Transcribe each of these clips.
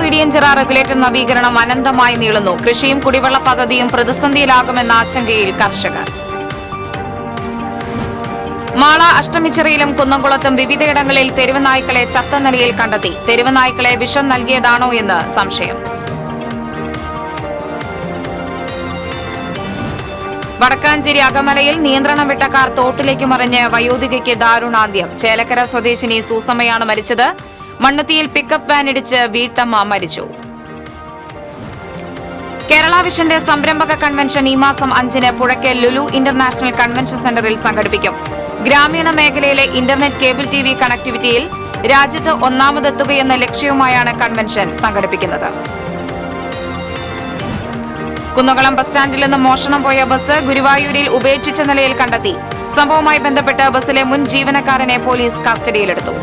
Idiyanchira regulator നവീകരണം അനന്തമായി നീളുന്നു. കൃഷിയും കുടിവെള്ള പദ്ധതിയും പ്രതിസന്ധിയിലാകുമെന്ന ആശങ്കയിൽ കർഷകർ. മാള അഷ്ടമിച്ചിറയിലും കുന്നംകുളത്തും വിവിധയിടങ്ങളിൽ തെരുവ് നായ്ക്കളെ ചത്ത നിലയിൽ കണ്ടെത്തി. തെരുവ് നായ്ക്കളെ വിഷം നൽകിയതാണോ എന്ന് സംശയം. വടക്കാഞ്ചേരി അകമലയിൽ നിയന്ത്രണം വിട്ട കാർ തോട്ടിലേക്ക് മറിഞ്ഞ് വയോധികയ്ക്ക് ദാരുണാന്ത്യം. ചേലക്കര സ്വദേശിനി സൂസമ്മയാണ് മരിച്ചത്. മണ്ണുത്തിയിൽ പിക്കപ്പ് വാൻ ഇടിച്ച് വീട്ടമ്മ മരിച്ചു. കേരള വിഷന്റെ സംരംഭക കൺവെൻഷൻ ഈ മാസം 5-ന് പുഴയ്ക്കൽ ലുലു ഇന്റർനാഷണൽ കൺവെൻഷൻ സെന്ററിൽ സംഘടിപ്പിക്കും. ഗ്രാമീണ മേഖലയിലെ ഇന്റർനെറ്റ് കേബിൾ TV കണക്ടിവിറ്റിയിൽ രാജ്യത്ത് ഒന്നാമതെത്തുകയെന്ന ലക്ഷ്യവുമായാണ് കൺവെൻഷൻ സംഘടിപ്പിക്കുന്നത്. കുന്നംകുളം ബസ് സ്റ്റാൻഡിൽ നിന്ന് മോഷണം പോയ ബസ് ഗുരുവായൂരിൽ ഉപേക്ഷിച്ച നിലയിൽ കണ്ടെത്തി. സംഭവവുമായി ബന്ധപ്പെട്ട് ബസ്സിലെ മുൻ ജീവനക്കാരനെ പോലീസ് കസ്റ്റഡിയിലെടുത്തു.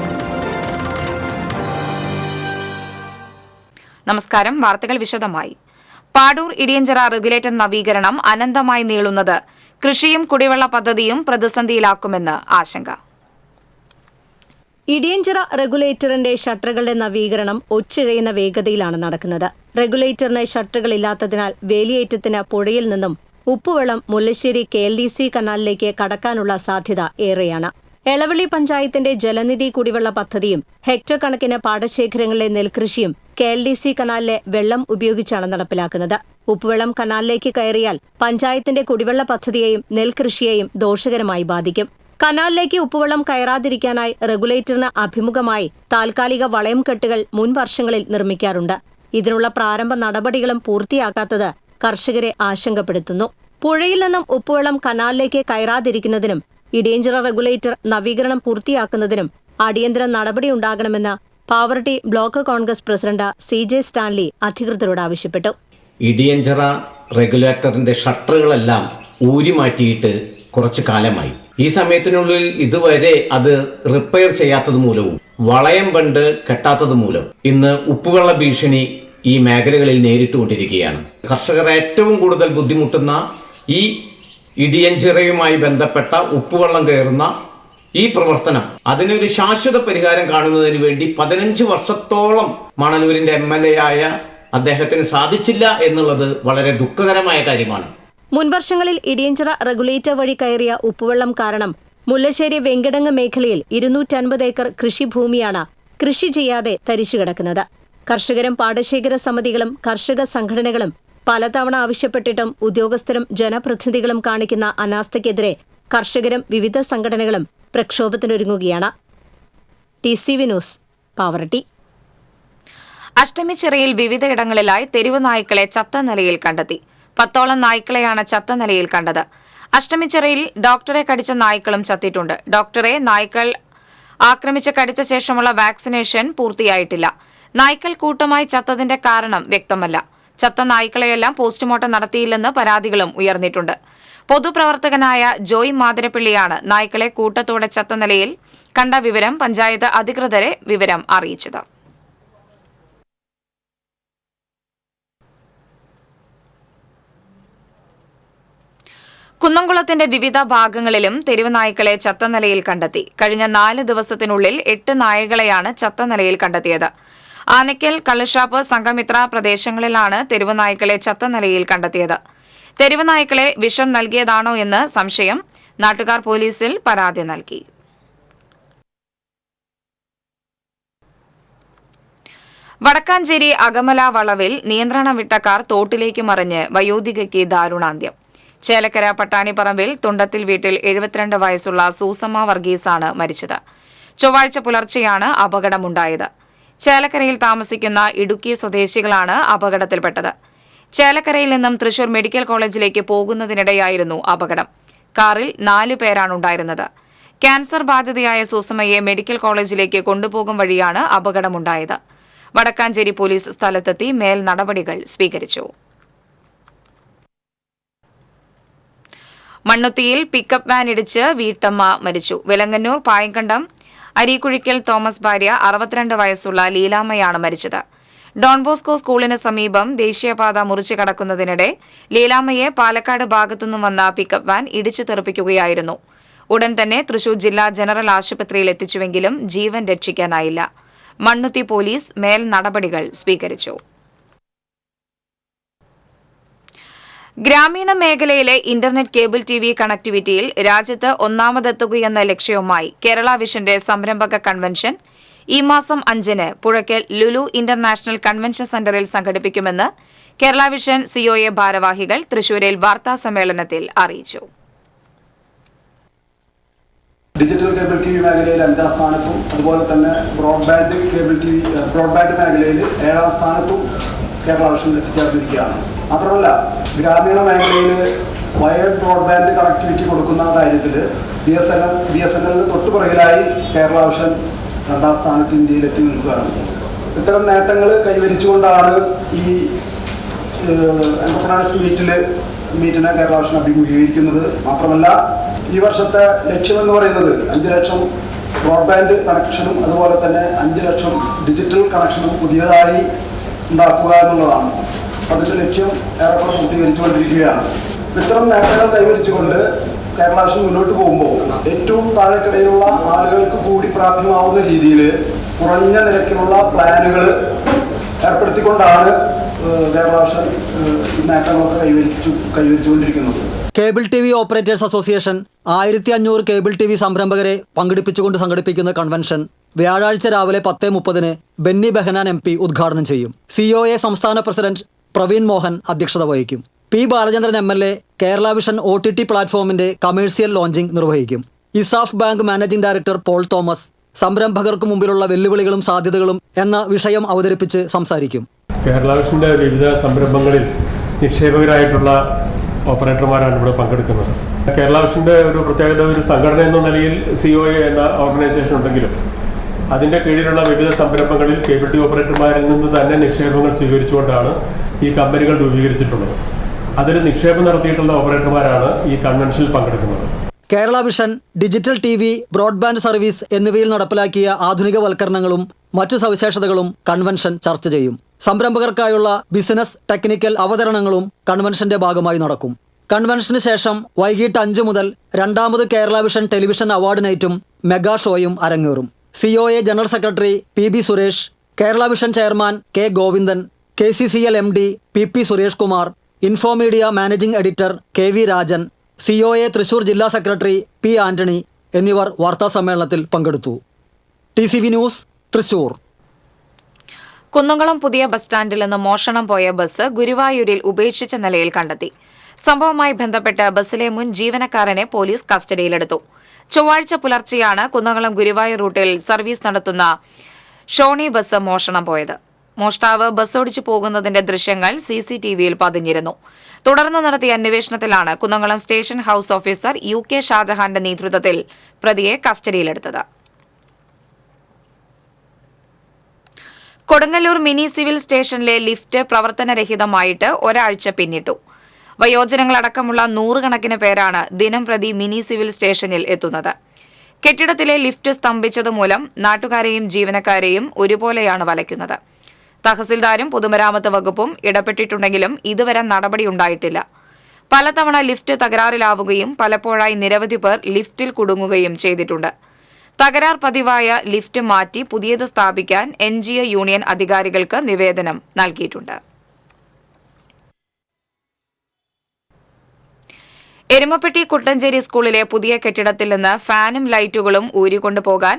നമസ്കാരം. വാർത്തകൾ വിശദമായി. പാടൂർ ഇടിയഞ്ചിറ റെഗുലേറ്റർ നവീകരണം അനന്തമായി നീളുന്നത് കൃഷിയും കുടിവെള്ള പദ്ധതിയും പ്രതിസന്ധിയിലാക്കുമെന്ന് ആശങ്ക. ഇടിയഞ്ചിറ റെഗുലേറ്ററിന്റെ ഷട്ടറുകളുടെ നവീകരണം ഒച്ചിഴയുന്ന വേഗതയിലാണ് നടക്കുന്നത്. റെഗുലേറ്ററിന് ഷട്ടറുകളില്ലാത്തതിനാൽ വേലിയേറ്റത്തിന് പുഴയിൽ നിന്നും ഉപ്പുവെള്ളം മുല്ലശ്ശേരി KLDC കനാലിലേക്ക് കടക്കാനുള്ള സാധ്യത ഏറെയാണ്. എളവള്ളി പഞ്ചായത്തിന്റെ ജലനിധി കുടിവെള്ള പദ്ധതിയും ഹെക്ടർ കണക്കിന് പാടശേഖരങ്ങളിലെ നെൽകൃഷിയും KLDC കനാലിലെ വെള്ളം ഉപയോഗിച്ചാണ് നടപ്പിലാക്കുന്നത്. ഉപ്പുവെള്ളം കനാലിലേക്ക് കയറിയാൽ പഞ്ചായത്തിന്റെ കുടിവെള്ള പദ്ധതിയെയും നെൽകൃഷിയെയും ദോഷകരമായി ബാധിക്കും. കനാലിലേക്ക് ഉപ്പുവെള്ളം കയറാതിരിക്കാനായി റെഗുലേറ്ററിന് അഭിമുഖമായി താൽക്കാലിക വളയം കെട്ടുകൾ മുൻ വർഷങ്ങളിൽ നിർമ്മിക്കാറുണ്ട്. ഇതിനുള്ള പ്രാരംഭ നടപടികളും പൂർത്തിയാക്കാത്തത് കർഷകരെ ആശങ്കപ്പെടുത്തുന്നു. പുഴയിൽ നിന്നും ഉപ്പുവെള്ളം കനാലിലേക്ക് കയറാതിരിക്കുന്നതിനും ഇടിയഞ്ചിറ റെഗുലേറ്റർ നവീകരണം പൂർത്തിയാക്കുന്നതിനും അടിയന്തര നടപടിയുണ്ടാകണമെന്ന് Pavaratty block Congress president CJ Stanley അധികൃതരോട് ആവശ്യപ്പെട്ടു. ഇടിയഞ്ചിറ റെഗുലേറ്ററിന്റെ ഷട്ടറുകളെല്ലാം ഊരിമാറ്റിയിട്ട് കുറച്ചു കാലമായി. ഈ സമയത്തിനുള്ളിൽ ഇതുവരെ അത് റിപ്പയർ ചെയ്യാത്തത് മൂലവും വളയം ബണ്ട് കെട്ടാത്തത് മൂലം ഇന്ന് ഉപ്പുവെള്ള ഭീഷണി ഈ മേഖലകളിൽ നേരിട്ടുകൊണ്ടിരിക്കുകയാണ്. കർഷകർ ഏറ്റവും കൂടുതൽ ബുദ്ധിമുട്ടുന്ന ഈ ഇടിയഞ്ചിറയുമായി ബന്ധപ്പെട്ട ഉപ്പുവെള്ളം കയറുന്ന ഈ പ്രവർത്തനം അതിനൊരു ശാശ്വത പരിഹാരം കാണുന്നതിന് വേണ്ടി 15 വർഷത്തോളം മണലൂരിന്റെ MLA ആയ അദ്ദേഹത്തിന് സാധിച്ചില്ല എന്നുള്ളത് വളരെ ദുഃഖകരമായ കാര്യമാണ്. മുൻവർഷങ്ങളിൽ ഇടിയഞ്ചിറ റെഗുലേറ്റർ വഴി കയറിയ ഉപ്പുവെള്ളം കാരണം മുല്ലശ്ശേരി വെങ്കടങ്ങ് മേഖലയിൽ 250 ഏക്കർ കൃഷിഭൂമിയാണ് കൃഷി ചെയ്യാതെ തരിച്ചുകിടക്കുന്നത്. കർഷകരും പാടശേഖര സമിതികളും കർഷക സംഘടനകളും പലതവണ ആവശ്യപ്പെട്ടിട്ടും ഉദ്യോഗസ്ഥരും ജനപ്രതിനിധികളും കാണിക്കുന്ന അനാസ്ഥയ്ക്കെതിരെ കർഷകരും വിവിധ സംഘടനകളും പ്രക്ഷോഭത്തിനൊരുങ്ങുകയാണ്. TCV news, Pavaratty. അഷ്ടമിച്ചിറയിൽ വിവിധയിടങ്ങളിലായി തെരുവ് നായ്ക്കളെ ചത്ത നിലയിൽ കണ്ടെത്തി. 10ഓളം നായ്ക്കളെയാണ് ചത്ത നിലയിൽ കണ്ടത്. അഷ്ടമിച്ചിറയിൽ ഡോക്ടറെ കടിച്ച നായ്ക്കളും ചത്തിട്ടുണ്ട്. ഡോക്ടറെ നായ്ക്കൾ ആക്രമിച്ച് കടിച്ച ശേഷമുള്ള വാക്സിനേഷൻ പൂർത്തിയായിട്ടില്ല. നായ്ക്കൾ കൂട്ടമായി ചത്തതിന്റെ കാരണം വ്യക്തമല്ല. ചത്ത നായ്ക്കളെയെല്ലാം പോസ്റ്റ്മോർട്ടം നടത്തിയില്ലെന്ന് പരാതികളും ഉയർന്നിട്ടുണ്ട്. പൊതുപ്രവർത്തകനായ ജോയ് മാതിരപ്പിള്ളിയാണ് നായ്ക്കളെ കൂട്ടത്തോടെ ചത്ത നിലയിൽ കണ്ട വിവരം പഞ്ചായത്ത് അധികൃതരെ വിവരം അറിയിച്ചത്. കുന്നംകുളത്തിന്റെ വിവിധ ഭാഗങ്ങളിലും തെരുവ് നായ്ക്കളെ ചത്ത നിലയിൽ കണ്ടെത്തി. കഴിഞ്ഞ 4 ദിവസത്തിനുള്ളിൽ 8 നായകളെയാണ് ചത്ത നിലയിൽ കണ്ടെത്തിയത്. ആനയ്ക്കൽ, കള്ളുഷാപ്പ്, സംഘമിത്ര പ്രദേശങ്ങളിലാണ് തെരുവ് നായ്ക്കളെ ചത്ത നിലയിൽ കണ്ടെത്തിയത്. തെരുവ് നായ്ക്കളെ വിഷം നൽകിയതാണോ എന്ന് സംശയം. നാട്ടുകാർ പോലീസിൽ പരാതി നൽകി. വടക്കാഞ്ചേരി അകമല വളവിൽ നിയന്ത്രണം വിട്ട കാർ തോട്ടിലേക്ക് മറിഞ്ഞ് വയോധികയ്ക്ക് ദാരുണാന്ത്യം. ചേലക്കര പട്ടാണിപ്പറമ്പിൽ തുണ്ടത്തിൽ വീട്ടിൽ 72 വയസ്സുള്ള സൂസമ്മ വർഗീസാണ് മരിച്ചത്. ചൊവ്വാഴ്ച പുലർച്ചെയാണ് അപകടമുണ്ടായത്. ചേലക്കരയിൽ താമസിക്കുന്ന ഇടുക്കി സ്വദേശികളാണ് അപകടത്തിൽപ്പെട്ടത്. ചേലക്കരയിൽ നിന്നും തൃശൂർ മെഡിക്കൽ കോളേജിലേക്ക് പോകുന്നതിനിടെയായിരുന്നു അപകടം. കാറിൽ 4 പേരാണുണ്ടായിരുന്നത്. ക്യാൻസർ ബാധിതയായ സൂസമ്മയെ മെഡിക്കൽ കോളേജിലേക്ക് കൊണ്ടുപോകും വഴിയാണ് അപകടമുണ്ടായത്. വടക്കാഞ്ചേരി പോലീസ് സ്ഥലത്തെത്തി മേൽ നടപടികൾ സ്വീകരിച്ചു. മണ്ണുത്തിയിൽ പിക്കപ്പ് വാൻ ഇടിച്ച് വീട്ടമ്മ മരിച്ചു. വെലങ്ങന്നൂർ പായങ്കണ്ടം അരീക്കുഴിക്കൽ തോമസ് ഭാര്യ 62 വയസ്സുള്ള ലീലാമ്മയാണ് മരിച്ചത്. ഡോൺ ബോസ്കോ സ്കൂളിന് സമീപം ദേശീയപാത മുറിച്ചു കടക്കുന്നതിനിടെ ലീലാമ്മയെ പാലക്കാട് ഭാഗത്തുനിന്നും വന്ന പിക്കപ്പ് വാൻ ഇടിച്ചു തെറിപ്പിക്കുകയായിരുന്നു. ഉടൻ തന്നെ തൃശൂർ ജില്ലാ ജനറൽ ആശുപത്രിയിൽ എത്തിച്ചുവെങ്കിലും ജീവൻ രക്ഷിക്കാനായില്ല. മണ്ണുത്തി പോലീസ് മേൽ നടപടികൾ സ്വീകരിച്ചു. ഗ്രാമീണ മേഖലയിലെ ഇന്റർനെറ്റ് കേബിൾ ടിവി കണക്ടിവിറ്റിയിൽ രാജ്യത്ത് ഒന്നാമതെത്തുകയെന്ന ലക്ഷ്യവുമായി കേരള വിഷന്റെ സംരംഭക കൺവെൻഷൻ ഈ മാസം 5-ന് പുഴയ്ക്കൽ ലുലു ഇന്റർനാഷണൽ കൺവെൻഷൻ സെന്ററിൽ സംഘടിപ്പിക്കുമെന്ന് കേരള വിഷൻ സിഒഎ ഭാരവാഹികൾ തൃശൂരിൽ വാർത്താസമ്മേളനത്തിൽ അറിയിച്ചു. ഡിജിറ്റൽ കേബിൾ ടി വി മേഖലയിൽ 5-ാം സ്ഥാനത്തും അതുപോലെ തന്നെ ബ്രോഡ്ബാൻഡ് മേഖലയിൽ 7-ാം സ്ഥാനത്തും കേരള വിഷൻ എത്തിച്ചേർന്നിരിക്കുകയാണ്. മാത്രമല്ല ഗ്രാമീണ മേഖലയിൽ വയർഡ് ബ്രോഡ്ബാൻഡ് കണക്ടിവിറ്റി കൊടുക്കുന്ന കാര്യത്തിൽ BSNL തൊട്ടുപിറകിലായി കേരള വിഷൻ 2-ാം സ്ഥാനത്ത് ഇന്ത്യയിൽ എത്തി നിൽക്കുകയാണ്. ഇത്തരം നേട്ടങ്ങൾ കൈവരിച്ചുകൊണ്ടാണ് ഈ എന്റർപ്രൈനേഴ്സ് മീറ്റിനെ കേരള വിഷൻ അഭിമുഖീകരിക്കുന്നത്. മാത്രമല്ല ഈ വർഷത്തെ ലക്ഷ്യമെന്ന് പറയുന്നത് 5 ലക്ഷം ബ്രോഡ്ബാൻഡ് കണക്ഷനും അതുപോലെ തന്നെ 5 ലക്ഷം ഡിജിറ്റൽ കണക്ഷനും പുതിയതായി ഉണ്ടാക്കുക എന്നുള്ളതാണ്. അതിൻ്റെ ലക്ഷ്യം ഏറെക്കുറെ പൂർത്തീകരിച്ചുകൊണ്ടിരിക്കുകയാണ്. ഇത്തരം നേട്ടങ്ങൾ കൈവരിച്ചുകൊണ്ട് കേരള വിഷൻ മുന്നോട്ട് പോകുമ്പോൾ ഏറ്റവും താഴെക്കിടയിലുള്ള ആളുകൾക്ക് കൂടി പ്രാപ്യമാവുന്ന രീതിയിൽ കുറഞ്ഞ നിരക്കിലുള്ള പ്ലാനുകൾ ഏർപ്പെടുത്തിക്കൊണ്ടാണ് കേരള വിഷൻ നേട്ടങ്ങളൊക്കെ കൈവരിച്ചുകൊണ്ടിരിക്കുന്നത്. Cable T V operators association 1500 cable T V സംരംഭകരെ പങ്കെടുപ്പിച്ചുകൊണ്ട് സംഘടിപ്പിക്കുന്ന കൺവെൻഷൻ വ്യാഴാഴ്ച രാവിലെ 10:30 ബെന്നി ബെഹനാൻ MP ഉദ്ഘാടനം ചെയ്യും. COA സംസ്ഥാന പ്രസിഡന്റ് പ്രവീൺ മോഹൻ അധ്യക്ഷത വഹിക്കും. P. Balachandran MLA Kerala vision OTT പ്ലാറ്റ്ഫോമിന്റെ കമേഴ്സ്യൽ ലോഞ്ചിംഗ് നിർവഹിക്കും. ESAF bank managing director Paul Thomas സംരംഭകർക്ക് മുമ്പിലുള്ള വെല്ലുവിളികളും സാധ്യതകളും എന്ന വിഷയം അവതരിപ്പിച്ച് സംസാരിക്കും. കേരള വിഷന്റെ വിവിധ സംരംഭങ്ങളിൽ നിക്ഷേപകരായിട്ടുള്ള ഓപ്പറേറ്റർമാരാണ് ഇവിടെ പങ്കെടുക്കുന്നത്. കേരള വിഷന്റെ ഒരു പ്രത്യേകത, ഒരു സംഘടന എന്ന നിലയിൽ COA എന്ന ഓർഗനൈസേഷൻ ഉണ്ടെങ്കിലും അതിൻ്റെ കീഴിലുള്ള വിവിധ സംരംഭങ്ങളിൽ കേബിൾ ടി ഓപ്പറേറ്റർമാരിൽ നിന്ന് തന്നെ നിക്ഷേപങ്ങൾ സ്വീകരിച്ചുകൊണ്ടാണ് ഈ കമ്പനികൾ രൂപീകരിച്ചിട്ടുള്ളത്. അതിൽ നിക്ഷേപം നടത്തിയിട്ടുള്ള ഓപ്പറേറ്റർമാരാണ് ഈ കൺവെൻഷനിൽ പങ്കെടുക്കുന്നത്. Kerala vision digital TV, broadband service എന്നിവയിൽ നടപ്പിലാക്കിയ ആധുനികവൽക്കരണങ്ങളും മറ്റു സവിശേഷതകളും കൺവെൻഷൻ ചർച്ച ചെയ്യും. സംരംഭകർക്കായുള്ള ബിസിനസ് ടെക്നിക്കൽ അവതരണങ്ങളും കൺവെൻഷന്റെ ഭാഗമായി നടക്കും. കൺവെൻഷന് ശേഷം വൈകിട്ട് 5 മുതൽ 2ാമത് കേരള വിഷൻ ടെലിവിഷൻ അവാർഡ് നൈറ്റും മെഗാ ഷോയും അരങ്ങേറും. COA general secretary PB Suresh, Kerala vision chairman K. Govindan, KCCL MD PP Suresh Kumar, Infomedia managing editor KV Rajan, COA Thrissur ജില്ലാ സെക്രട്ടറി P. ആന്റണി എന്നിവർ വാർത്താസമ്മേളനത്തിൽ പങ്കെടുത്തു. TCV news, Thrissur. കുന്നംകുളം പുതിയ ബസ് സ്റ്റാൻഡിൽ നിന്ന് മോഷണം പോയ ബസ് ഗുരുവായൂരിൽ ഉപേക്ഷിച്ച നിലയിൽ കണ്ടെത്തി. സംഭവവുമായി ബന്ധപ്പെട്ട് ബസ്സിലെ മുൻ ജീവനക്കാരനെ പോലീസ് കസ്റ്റഡിയിലെടുത്തു. ചൊവ്വാഴ്ച പുലർച്ചെയാണ് കുന്നംകുളം ഗുരുവായൂർ റൂട്ടിൽ സർവീസ് നടത്തുന്ന ഷോണി ബസ് മോഷണം പോയത്. മോഷ്ടാവ് ബസ് ഓടിച്ചു പോകുന്നതിന്റെ ദൃശ്യങ്ങൾ CCTVയിൽ പതിഞ്ഞിരുന്നു. തുടർന്ന് നടത്തിയ അന്വേഷണത്തിലാണ് Kunnamkulam station house officer UK ഷാജഹാന്റെ നേതൃത്വത്തിൽ പ്രതിയെ കസ്റ്റഡിയിലെടുത്തത്. കൊടുങ്ങല്ലൂർ മിനി സിവിൽ സ്റ്റേഷനിലെ ലിഫ്റ്റ് പ്രവർത്തനരഹിതമായിട്ട് ഒരാഴ്ച പിന്നിട്ടു. വയോജനങ്ങളടക്കമുള്ള 100 കണക്കിന് പേരാണ് ദിനം പ്രതി മിനി സിവിൽ സ്റ്റേഷനിൽ എത്തുന്നത്. കെട്ടിടത്തിലെ ലിഫ്റ്റ് സ്തംഭിച്ചതുമൂലം നാട്ടുകാരെയും ജീവനക്കാരെയും ഒരുപോലെയാണ് വലയ്ക്കുന്നത്. തഹസിൽദാരും പൊതുമരാമത്ത് വകുപ്പും ഇടപെട്ടിട്ടുണ്ടെങ്കിലും ഇതുവരെ നടപടിയുണ്ടായിട്ടില്ല. പലതവണ ലിഫ്റ്റ് തകരാറിലാവുകയും പലപ്പോഴായി നിരവധി പേർ ലിഫ്റ്റിൽ കുടുങ്ങുകയും ചെയ്തിട്ടുണ്ട്. തകരാർ പതിവായ ലിഫ്റ്റ് മാറ്റി പുതിയത് സ്ഥാപിക്കാൻ NGO യൂണിയൻ അധികാരികൾക്ക് നിവേദനം നൽകിയിട്ടുണ്ട്. എരുമപ്പെട്ടി കുട്ടഞ്ചേരി സ്കൂളിലെ പുതിയ കെട്ടിടത്തിൽ നിന്ന് ഫാനും ലൈറ്റുകളും ഊരിക്കൊണ്ടുപോകാൻ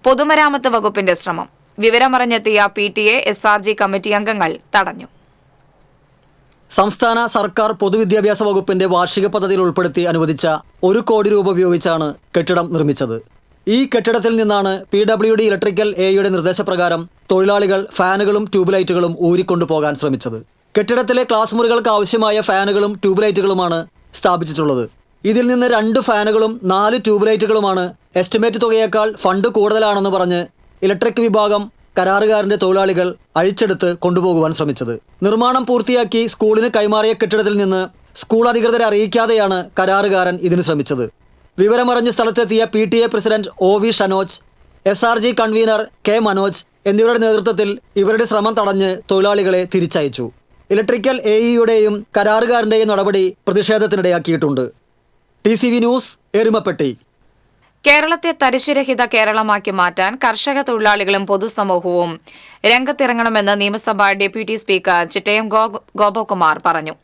പൊതുമരാമത്ത് വകുപ്പിന്റെ ശ്രമം. വിവരമറിഞ്ഞെത്തിയ PTA SRG കമ്മിറ്റി അംഗങ്ങൾ തടഞ്ഞു. സംസ്ഥാന സർക്കാർ പൊതുവിദ്യാഭ്യാസ വകുപ്പിന്റെ വാർഷിക പദ്ധതിയിൽ ഉൾപ്പെടുത്തി അനുവദിച്ച 1 കോടി രൂപ ഉപയോഗിച്ചാണ് കെട്ടിടം നിർമ്മിച്ചത്. ഈ കെട്ടിടത്തിൽ നിന്നാണ് PWD ഇലക്ട്രിക്കൽ എയുടെ നിർദ്ദേശപ്രകാരം തൊഴിലാളികൾ ഫാനുകളും ട്യൂബ് ലൈറ്റുകളും ഊരിക്കൊണ്ടുപോകാൻ ശ്രമിച്ചത്. കെട്ടിടത്തിലെ ക്ലാസ് മുറികൾക്ക് ആവശ്യമായ ഫാനുകളും ട്യൂബ് ലൈറ്റുകളുമാണ് സ്ഥാപിച്ചിട്ടുള്ളത്. ഇതിൽ നിന്ന് 2 ഫാനുകളും 4 ട്യൂബ് ലൈറ്റുകളുമാണ് എസ്റ്റിമേറ്റ് തുകയേക്കാൾ ഫണ്ട് കൂടുതലാണെന്ന് പറഞ്ഞ് ഇലക്ട്രിക് വിഭാഗം കരാറുകാരന്റെ തൊഴിലാളികൾ അഴിച്ചെടുത്ത് കൊണ്ടുപോകുവാൻ ശ്രമിച്ചത്. നിർമ്മാണം പൂർത്തിയാക്കി സ്കൂളിന് കൈമാറിയ കെട്ടിടത്തിൽ നിന്ന് സ്കൂൾ അധികൃതരെ അറിയിക്കാതെയാണ് കരാറുകാരൻ ഇതിന് ശ്രമിച്ചത്. വിവരമറിഞ്ഞ് സ്ഥലത്തെത്തിയ PTA president OV Shanoj, SRG convener K. Manoj എന്നിവരുടെ നേതൃത്വത്തിൽ ഇവരുടെ ശ്രമം തടഞ്ഞ് തൊഴിലാളികളെ തിരിച്ചയച്ചു. ഇലക്ട്രിക്കൽ AEയുടെയും കരാറുകാരന്റെയും നടപടി പ്രതിഷേധത്തിനിടയാക്കിയിട്ടുണ്ട്. TCV news, Erumapetty. കേരളത്തെ തരിശുരഹിത കേരളമാക്കി മാറ്റാൻ കർഷക തൊഴിലാളികളും പൊതുസമൂഹവും രംഗത്തിറങ്ങണമെന്ന് നിയമസഭാ ഡെപ്യൂട്ടി സ്പീക്കർ ചിറ്റയം ഗോപകുമാർ പറഞ്ഞു.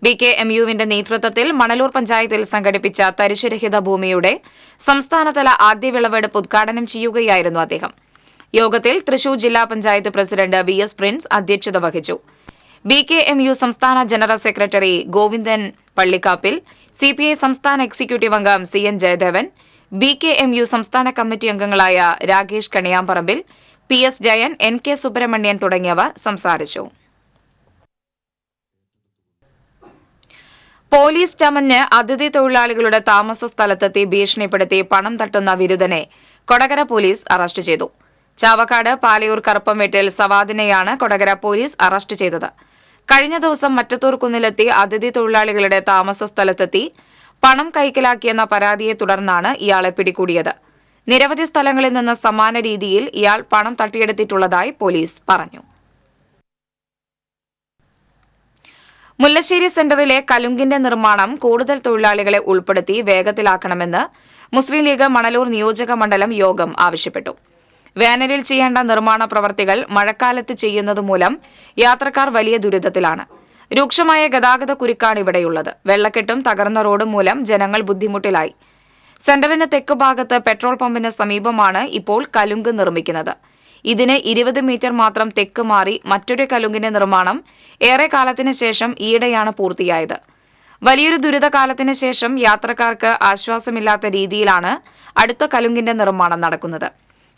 BKMUവിന്റെ നേതൃത്വത്തിൽ മണലൂർ പഞ്ചായത്തിൽ സംഘടിപ്പിച്ച തരിശുരഹിത ഭൂമിയുടെ സംസ്ഥാനതല ആദ്യ വിളവെടുപ്പ് ഉദ്ഘാടനം ചെയ്യുകയായിരുന്നു അദ്ദേഹം. യോഗത്തിൽ തൃശൂർ ജില്ലാ പഞ്ചായത്ത് പ്രസിഡന്റ് VS പ്രിൻസ് അധ്യക്ഷത വഹിച്ചു. BKMU സംസ്ഥാന general secretary Govindan Pallikkappil, CPI സംസ്ഥാന എക്സിക്യൂട്ടീവ് അംഗം CN ജയദേവൻ, BKMU സംസ്ഥാന കമ്മിറ്റി അംഗങ്ങളായ രാകേഷ് കണിയാമ്പറമ്പിൽ, PS ജയൻ, NK സുബ്രഹ്മണ്യൻ തുടങ്ങിയവർ സംസാരിച്ചു. പോലീസ് ചമഞ്ഞ് അതിഥി തൊഴിലാളികളുടെ താമസ സ്ഥലത്തെത്തി ഭീഷണിപ്പെടുത്തി പണം തട്ടുന്ന വിരുദ്ധനെ കൊടകര പോലീസ് അറസ്റ്റ് ചെയ്തു. ചാവക്കാട് പാലയൂർ കറുപ്പംവീട്ടിൽ സവാദിനെയാണ് കൊടകര പോലീസ് അറസ്റ്റ് ചെയ്തത്. കഴിഞ്ഞ ദിവസം മറ്റത്തൂർ കുന്നിലെത്തി അതിഥി തൊഴിലാളികളുടെ താമസ സ്ഥലത്തെത്തി പണം കൈക്കലാക്കിയെന്ന പരാതിയെ തുടർന്നാണ് ഇയാളെ പിടികൂടിയത്. നിരവധി സ്ഥലങ്ങളിൽ നിന്ന് സമാന രീതിയിൽ ഇയാൾ പണം തട്ടിയെടുത്തിട്ടുള്ളതായി പോലീസ് പറഞ്ഞു. മുല്ലശ്ശേരി സെന്ററിലെ കലുങ്കിന്റെ നിർമ്മാണം കൂടുതൽ തൊഴിലാളികളെ ഉൾപ്പെടുത്തി വേഗത്തിലാക്കണമെന്ന് മുസ്ലിം ലീഗ് മണലൂർ നിയോജക മണ്ഡലം യോഗം ആവശ്യപ്പെട്ടു. വേനലിൽ ചെയ്യേണ്ട നിർമ്മാണ പ്രവർത്തികൾ മഴക്കാലത്ത് ചെയ്യുന്നതുമൂലം യാത്രക്കാർ വലിയ ദുരിതത്തിലാണ്. രൂക്ഷമായ ഗതാഗത കുരുക്കാണ് ഇവിടെയുള്ളത്. വെള്ളക്കെട്ടും തകർന്ന റോഡും മൂലം ജനങ്ങൾ ബുദ്ധിമുട്ടിലായി. സെന്ററിന് തെക്ക് ഭാഗത്ത് പെട്രോൾ പമ്പിന് സമീപമാണ് ഇപ്പോൾ കലുങ്ക് നിർമ്മിക്കുന്നത്. ഇതിന് 20 മീറ്റർ മാത്രം തെക്ക് മാറി മറ്റൊരു കലുങ്കിന്റെ നിർമ്മാണം ഏറെ കാലത്തിന് ശേഷം ഈയിടെയാണ് പൂർത്തിയായത്. വലിയൊരു ദുരിതകാലത്തിന് ശേഷം യാത്രക്കാർക്ക് ആശ്വാസമില്ലാത്ത രീതിയിലാണ് അടുത്ത കലുങ്കിന്റെ നിർമ്മാണം നടക്കുന്നത്.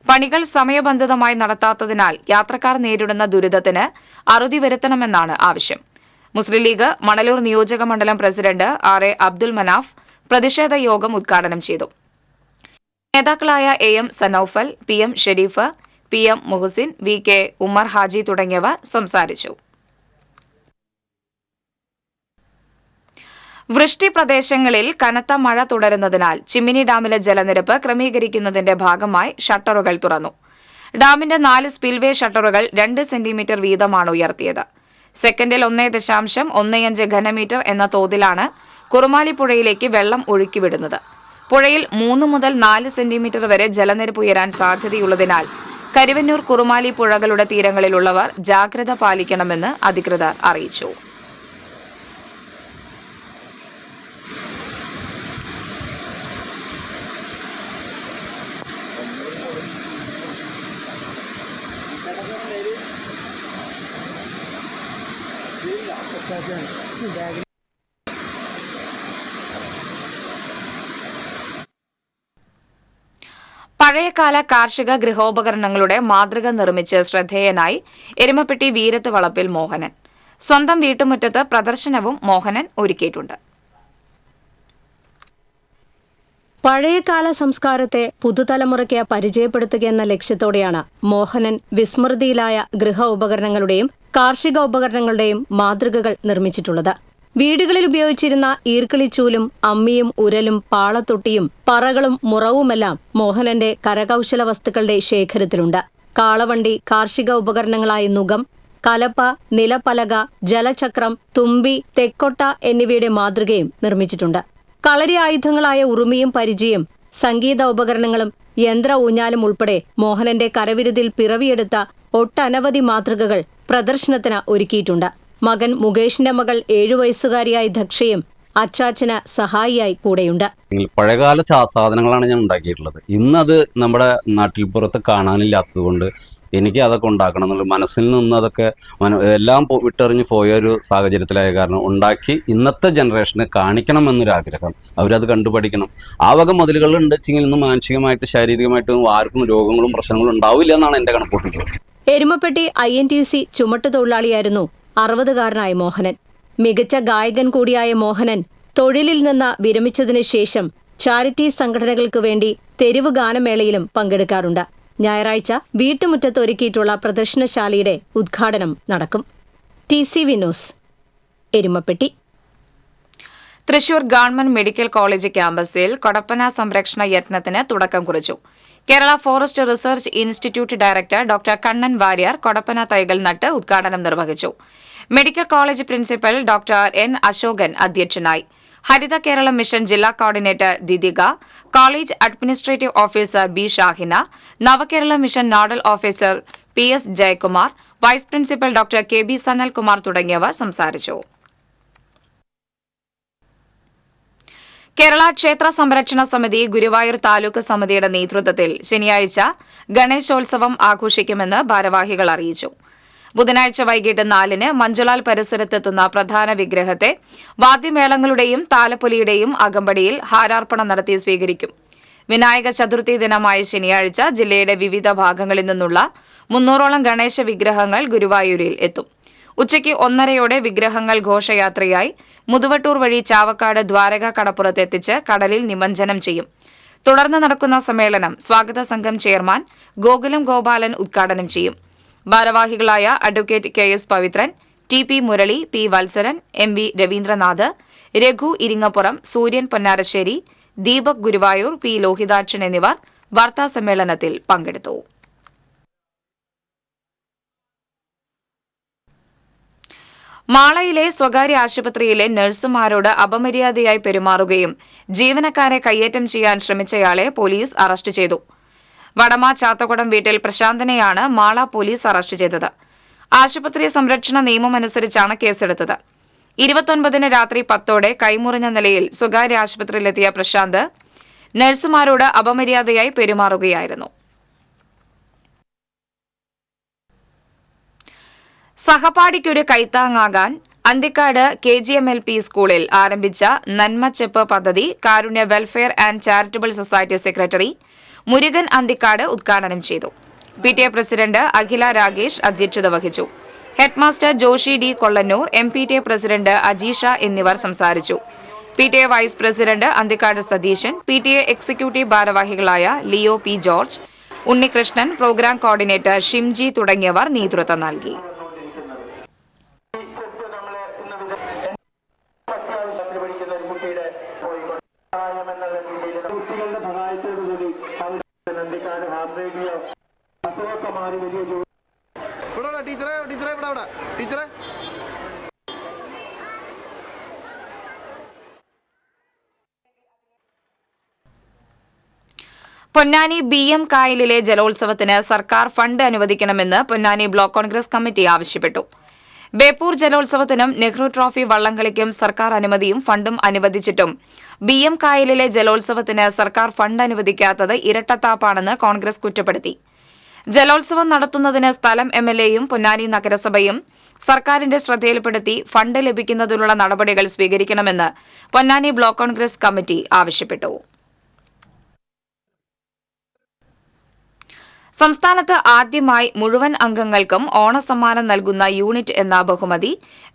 പണികൾ സമയബന്ധിതമായി നടത്താത്തതിനാൽ യാത്രക്കാർ നേരിടുന്ന ദുരിതത്തിന് അറുതി വരുത്തണമെന്നാണ് ആവശ്യം. മുസ്ലിം ലീഗ് മണലൂർ നിയോജക മണ്ഡലം പ്രസിഡന്റ് RA അബ്ദുൽ മനാഫ് പ്രതിഷേധ യോഗം ഉദ്ഘാടനം ചെയ്തു. നേതാക്കളായ AM Sanoufal, PM Sharif, PM Muhsin, VK Umar Haji തുടങ്ങിയവർ സംസാരിച്ചു. വൃഷ്ടി പ്രദേശങ്ങളിൽ കനത്ത മഴ തുടരുന്നതിനാൽ ചിമ്മിനി ഡാമിലെ ജലനിരപ്പ് ക്രമീകരിക്കുന്നതിന്റെ ഭാഗമായി ഷട്ടറുകൾ തുറന്നു. ഡാമിന്റെ 4 സ്പിൽവേ ഷട്ടറുകൾ 2 സെന്റിമീറ്റർ വീതമാണ് ഉയർത്തിയത്. സെക്കൻഡിൽ 1.15 ഘനമീറ്റർ എന്ന തോതിലാണ് കുറുമാലി പുഴയിലേക്ക് വെള്ളം ഒഴുക്കിവിടുന്നത്. പുഴയിൽ 3 മുതൽ 4 സെന്റിമീറ്റർ വരെ ജലനിരപ്പ് ഉയരാൻ സാധ്യതയുള്ളതിനാൽ കരുവന്നൂർ കുറുമാലി പുഴകളുടെ തീരങ്ങളിലുള്ളവർ ജാഗ്രത പാലിക്കണമെന്ന് അധികൃതർ അറിയിച്ചു. പഴയകാല കാർഷിക ഗൃഹോപകരണങ്ങളുടെ മാതൃക നിർമ്മിച്ച് ശ്രദ്ധേയനായി എരുമപ്പെട്ടി വീരത്ത് വളപ്പിൽ മോഹനൻ. സ്വന്തം വീട്ടുമുറ്റത്ത് പ്രദർശനവും മോഹനൻ ഒരുക്കിയിട്ടുണ്ട്. പഴയകാല സംസ്കാരത്തെ പുതുതലമുറയ്ക്ക് പരിചയപ്പെടുത്തുകയെന്ന ലക്ഷ്യത്തോടെയാണ് മോഹനൻ വിസ്മൃതിയിലായ ഗൃഹ ഉപകരണങ്ങളുടെയും കാർഷിക ഉപകരണങ്ങളുടെയും മാതൃകകൾ നിർമ്മിച്ചിട്ടുള്ളത്. വീടുകളിൽ ഉപയോഗിച്ചിരുന്ന ഈർക്കിളിച്ചൂലും അമ്മിയും ഉരലും പാളത്തൊട്ടിയും പറകളും മുറവുമെല്ലാം മോഹനന്റെ കരകൗശല വസ്തുക്കളുടെ ശേഖരത്തിലുണ്ട്. കാളവണ്ടി, കാർഷിക ഉപകരണങ്ങളായ നുകം, കലപ്പ, നിലപ്പലക, ജലചക്രം, തുമ്പി, തെക്കൊട്ട എന്നിവയുടെ മാതൃകയും നിർമ്മിച്ചിട്ടുണ്ട്. കളരി ആയുധങ്ങളായ ഉറുമിയും പരിചയും സംഗീത ഉപകരണങ്ങളും യന്ത്ര ഊഞ്ഞാലും ഉൾപ്പെടെ മോഹനന്റെ കരവിരുതിൽ പിറവിയെടുത്ത ഒട്ടനവധി മാതൃകകൾ പ്രദർശനത്തിന് ഒരുക്കിയിട്ടുണ്ട്. മകൻ മുകേഷിന്റെ മകൾ 7 വയസ്സുകാരിയായ ദക്ഷയും അച്ചാച്ചന് സഹായിയായി കൂടെയുണ്ട്. പഴയകാല സാധനങ്ങളാണ് ഞാൻ ഉണ്ടാക്കിയിട്ടുള്ളത്. ഇന്നത് നമ്മുടെ നാട്ടിൽ പുറത്ത് കാണാനില്ലാത്തതുകൊണ്ട് എനിക്ക് അതൊക്കെ ഉണ്ടാക്കണം എന്നുള്ള മനസ്സിൽ നിന്ന് അതൊക്കെ എല്ലാം വിട്ടെറിഞ്ഞ് പോയ ഒരു സാഹചര്യത്തിലായ കാരണം ഉണ്ടാക്കി ഇന്നത്തെ ജനറേഷന് കാണിക്കണമെന്നൊരാഗ്രഹം. അവരത് കണ്ടുപഠിക്കണം. ആ വക മുതലുകളുണ്ട് വെച്ചെങ്കിൽ ഇന്ന് മാനസികമായിട്ട് ശാരീരികമായിട്ടും ആർക്കും രോഗങ്ങളും പ്രശ്നങ്ങളും ഉണ്ടാവില്ല എന്നാണ് എന്റെ കണക്കൂട്ടുന്നത്. എരുമപ്പെട്ടി INTC ചുമട്ടുതൊഴിലാളിയായിരുന്നു 60-കാരനായ മോഹനൻ. മികച്ച ഗായകൻ കൂടിയായ മോഹനൻ തൊഴിലിൽ നിന്ന് വിരമിച്ചതിനു ശേഷം ചാരിറ്റി സംഘടനകൾക്ക് വേണ്ടി തെരുവ് ഗാനമേളയിലും പങ്കെടുക്കാറുണ്ട്. ഞായറാഴ്ച വീട്ടുമുറ്റത്ത് ഒരുക്കിയിട്ടുള്ള പ്രദർശനശാലയുടെ ഉദ്ഘാടനം നടക്കും. TCV news, Erumappetty. Thrissur government medical college ക്യാമ്പസിൽ കൊടപ്പന സംരക്ഷണ യത്നത്തിന് തുടക്കം കുറിച്ചു. Kerala forest research institute director doctor Kannan Warrier കൊടപ്പന തൈകൾ നട്ട് ഉദ്ഘാടനം നിർവഹിച്ചു. Medical college principal doctor N. Ashokan അധ്യക്ഷനായി. ഹരിത കേരളം മിഷൻ ജില്ലാ coordinator Didika, college administrative officer B Shahina, Navakerala mission nodal officer P S Jayakumar, vice principal doctor K B Sanalkumar തുടങ്ങിയവർ സംസാരിച്ചു. കേരള ക്ഷേത്ര സംരക്ഷണ സമിതി ഗുരുവായൂർ താലൂക്ക് സമിതിയുടെ നേതൃത്വത്തിൽ ശനിയാഴ്ച ഗണേശോത്സവം ആഘോഷിക്കുമെന്ന് ഭാരവാഹികൾ അറിയിച്ചു. ബുധനാഴ്ച വൈകിട്ട് 4-ന് മഞ്ജുലാൽ പരിസരത്തെത്തുന്ന പ്രധാന വിഗ്രഹത്തെ വാദ്യമേളങ്ങളുടെയും താലപ്പൊലിയുടെയും അകമ്പടിയിൽ ഹാരാർപ്പണം നടത്തി സ്വീകരിക്കും. വിനായക ചതുർത്ഥി ദിനമായ ശനിയാഴ്ച ജില്ലയുടെ വിവിധ ഭാഗങ്ങളിൽ നിന്നുള്ള 300ഓളം ഗണേശ വിഗ്രഹങ്ങൾ ഗുരുവായൂരിൽ എത്തും. ഉച്ചയ്ക്ക് 1:30 വിഗ്രഹങ്ങൾ ഘോഷയാത്രയായി മുതുവട്ടൂർ വഴി ചാവക്കാട് ദ്വാരക കടപ്പുറത്ത് എത്തിച്ച് കടലിൽ നിമജ്ജനം ചെയ്യും. തുടർന്ന് നടക്കുന്ന സമ്മേളനം സ്വാഗത സംഘം ചെയർമാൻ ഗോകുലം ഗോപാലൻ ഉദ്ഘാടനം ചെയ്യും. ഭാരവാഹികളായ advocate K S Pavithran, T P Murali, P Valsaran, M V Raveendranath, Raghu Iringappuram, Sooryan Ponnarassery, Deepak Guruvayur, P Lohithakshan എന്നിവർ വാർത്താസമ്മേളനത്തിൽ പങ്കെടുത്തു. മാളയിലെ സ്വകാര്യ ആശുപത്രിയിലെ നഴ്സുമാരോട് അപമര്യാദയായി പെരുമാറുകയും ജീവനക്കാരെ കയ്യേറ്റം ചെയ്യാൻ ശ്രമിച്ചയാളെ പോലീസ് അറസ്റ്റ് ചെയ്തു. വടമ ചാത്തകുടം വീട്ടിൽ പ്രശാന്തനെയാണ് മാള പോലീസ് അറസ്റ്റ് ചെയ്തത്. ആശുപത്രി സംരക്ഷണ നിയമമനുസരിച്ചാണ് കേസെടുത്തത്. 29-ന് രാത്രി 10ഓടെ കൈമുറിഞ്ഞ നിലയിൽ സ്വകാര്യ ആശുപത്രിയിലെത്തിയ പ്രശാന്ത് നഴ്സുമാരോട് അപമര്യാദയായി പെരുമാറുകയായിരുന്നു. സഹപാഠിക്കൊരു കൈത്താങ്ങാകാൻ അന്തിക്കാട് KGMLP സ്കൂളിൽ ആരംഭിച്ച നന്മച്ചെപ്പ് പദ്ധതി Karunya welfare and charitable society secretary Murugan Anthikkad ഉദ്ഘാടനം ചെയ്തു. PTA പ്രസിഡന്റ് അഖില രാഗേഷ് അധ്യക്ഷത വഹിച്ചു. Headmaster Joshy D Kollannur, MPTA president Ajeesha എന്നിവർ സംസാരിച്ചു. PTA vice president Anthikkad Satheesan, PTA executive ഭാരവാഹികളായ Leo P George, Unnikrishnan, program coordinator Shimji തുടങ്ങിയവർ നേതൃത്വം നൽകി. പൊന്നാനി BM കായലിലെ ജലോത്സവത്തിന് സർക്കാർ ഫണ്ട് അനുവദിക്കണമെന്ന് പൊന്നാനി ബ്ലോക്ക് കോൺഗ്രസ് കമ്മിറ്റി ആവശ്യപ്പെട്ടു. ബേപ്പൂർ ജലോത്സവത്തിനും നെഹ്റു ട്രോഫി വള്ളംകളിക്കും സർക്കാർ അനുമതിയും ഫണ്ടും അനുവദിച്ചിട്ടും BM കായലിലെ ജലോത്സവത്തിന് സർക്കാർ ഫണ്ട് അനുവദിക്കാത്തത് ഇരട്ടത്താപ്പാണെന്ന് കോൺഗ്രസ് കുറ്റപ്പെടുത്തി. ജലോത്സവം നടത്തുന്നതിന് സ്ഥലം MLAയും പൊന്നാനി നഗരസഭയും സർക്കാരിന്റെ ശ്രദ്ധയിൽപ്പെടുത്തി ഫണ്ട് ലഭിക്കുന്നതിനുള്ള നടപടികൾ സ്വീകരിക്കണമെന്ന് പൊന്നാനി ബ്ലോക്ക് കോൺഗ്രസ് കമ്മിറ്റി ആവശ്യപ്പെട്ടു. സംസ്ഥാനത്ത് ആദ്യമായി മുഴുവൻ അംഗങ്ങൾക്കും ഓണസമ്മാനം നൽകുന്ന യൂണിറ്റ് എന്ന ബഹുമതി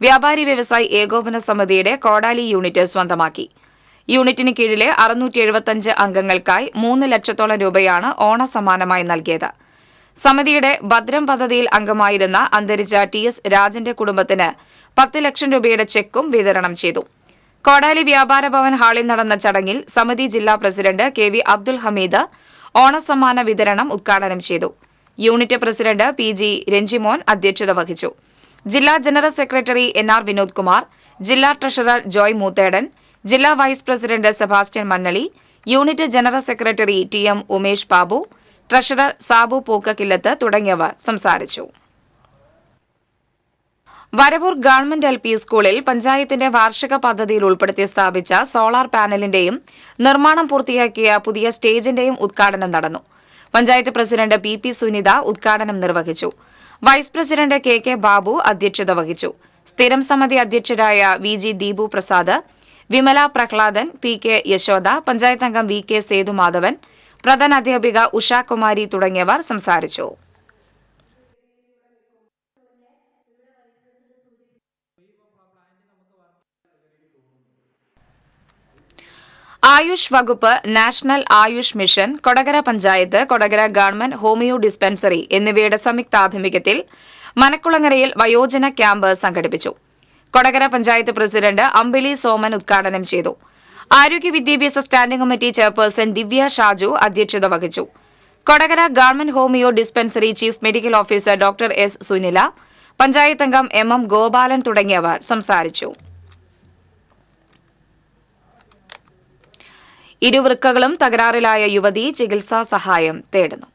വ്യാപാരി വ്യവസായി ഏകോപന സമിതിയുടെ കോടാലി യൂണിറ്റ് സ്വന്തമാക്കി. യൂണിറ്റിന് കീഴിലെ 675 അംഗങ്ങൾക്കായി 3 ലക്ഷത്തോളം രൂപയാണ് ഓണസമ്മാനമായി നൽകിയത്. സമിതിയുടെ ഭദ്രം പദ്ധതിയിൽ അംഗമായിരുന്ന അന്തരിച്ച TS രാജന്റെ കുടുംബത്തിന് 10 ലക്ഷം രൂപയുടെ ചെക്കും വിതരണം ചെയ്തു. കോടാലി വ്യാപാര ഭവൻ ഹാളിൽ നടന്ന ചടങ്ങിൽ സമിതി ജില്ലാ പ്രസിഡന്റ് KV അബ്ദുൽ ഹമീദ് ഓണസമ്മാന വിതരണം ഉദ്ഘാടനം ചെയ്തു. യൂണിറ്റ് പ്രസിഡന്റ് PG രഞ്ജിമോൻ അധ്യക്ഷത വഹിച്ചു. ജില്ലാ general secretary NR Vinod Kumar, ജില്ലാ ട്രഷറർ ജോയ് മൂത്തേടൻ, ജില്ലാ vice president Sebastian Mannali, unit general secretary TM Umesh Babu, treasurer Sabu Pookkakkillath തുടങ്ങിയവർ സംസാരിച്ചു. വരവൂർ ഗവൺമെന്റ് LP സ്കൂളിൽ പഞ്ചായത്തിന്റെ വാർഷിക പദ്ധതിയിൽ ഉൾപ്പെടുത്തി സ്ഥാപിച്ച സോളാർ പാനലിന്റെയും നിർമ്മാണം പൂർത്തിയാക്കിയ പുതിയ സ്റ്റേജിന്റെയും ഉദ്ഘാടനം നടന്നു. പഞ്ചായത്ത് പ്രസിഡന്റ് PP സുനിത ഉദ്ഘാടനം നിർവഹിച്ചു. വൈസ് പ്രസിഡന്റ് KK ബാബു അധ്യക്ഷത വഹിച്ചു. സ്ഥിരം സമിതി അധ്യക്ഷരായ VG ദീപു പ്രസാദ്, വിമല പ്രഹ്ലാദൻ, PK യശോദ, പഞ്ചായത്ത് അംഗം VK സേതുമാധവൻ, പ്രധാന അധ്യാപിക ഉഷാകുമാരി തുടങ്ങിയവർ സംസാരിച്ചു. ആയുഷ് വകുപ്പ്, national Ayush mission, Kodakara panchayat, Kodakara government homeo dispensary എന്നിവയുടെ സംയുക്താഭിമുഖ്യത്തിൽ മനക്കുളങ്ങരയിൽ വയോജന ക്യാമ്പ് സംഘടിപ്പിച്ചു. കൊടകര പഞ്ചായത്ത് പ്രസിഡന്റ് അമ്പിളി സോമൻ ഉദ്ഘാടനം ചെയ്തു. ആരോഗ്യ വിദ്യാഭ്യാസ സ്റ്റാൻഡിംഗ് കമ്മിറ്റി ചെയർപേഴ്സൺ ദിവ്യ ഷാജു അധ്യക്ഷത വഹിച്ചു. Kodakara government homeo dispensary chief medical officer doctor S Sunila, panchayat അംഗം MM ഗോപാലൻ തുടങ്ങിയവർ സംസാരിച്ചു. ഇരുവൃക്കകളും തകരാറിലായ യുവതി ചികിത്സാ സഹായം തേടുന്നു.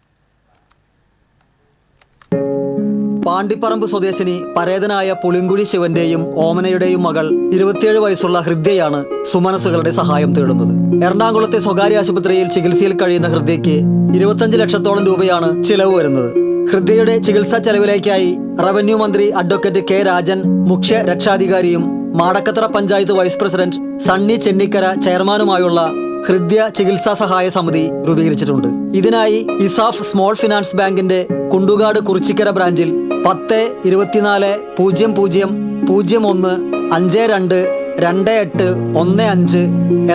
പാണ്ടിപ്പറമ്പ് സ്വദേശിനി പരേതനായ പുളിങ്കുഴി ശിവന്റെയും ഓമനയുടെയും മകൾ 27 വയസ്സുള്ള ഹൃദ്യയാണ് സുമനസുകളുടെ സഹായം തേടുന്നത്. എറണാകുളത്തെ സ്വകാര്യ ആശുപത്രിയിൽ ചികിത്സയിൽ കഴിയുന്ന ഹൃദ്യയ്ക്ക് 25 ലക്ഷത്തോളം രൂപയാണ് ചിലവ് വരുന്നത്. ഹൃദ്യയുടെ ചികിത്സാ ചെലവിലേക്കായി റവന്യൂ മന്ത്രി അഡ്വക്കേറ്റ് കെ രാജൻ മുഖ്യ രക്ഷാധികാരിയും മാടക്കത്തറ പഞ്ചായത്ത് വൈസ് പ്രസിഡന്റ് സണ്ണി ചെന്നിക്കര ചെയർമാനുമായുള്ള ഹൃദ്യ ചികിത്സാ സഹായ സമിതി രൂപീകരിച്ചിട്ടുണ്ട്. ഇതിനായി ഇസാഫ് സ്മോൾ ഫിനാൻസ് ബാങ്കിന്റെ കുണ്ടുകാട് കുറിച്ചിക്കര ബ്രാഞ്ചിൽ 10-24-01-52-28-15